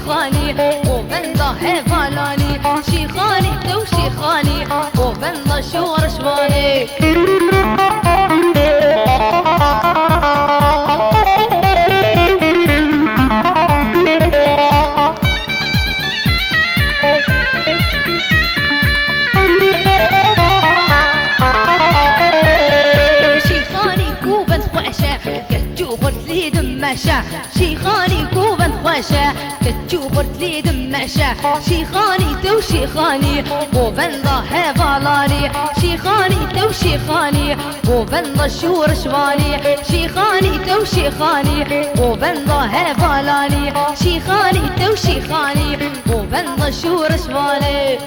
شيخاني وبنضه هفالاني شيخاني تو شيخاني وبنضه شور شواني شيخاني كوبا خواشا كتشوفرت لي دماشا شيخاني تو شيخاني وبنضه هفالاني شيخاني تو شيخاني وبنضه شور شواني شيخاني تو شيخاني وبنضه هفالاني شيخاني تو شيخاني وبنضه شور شواني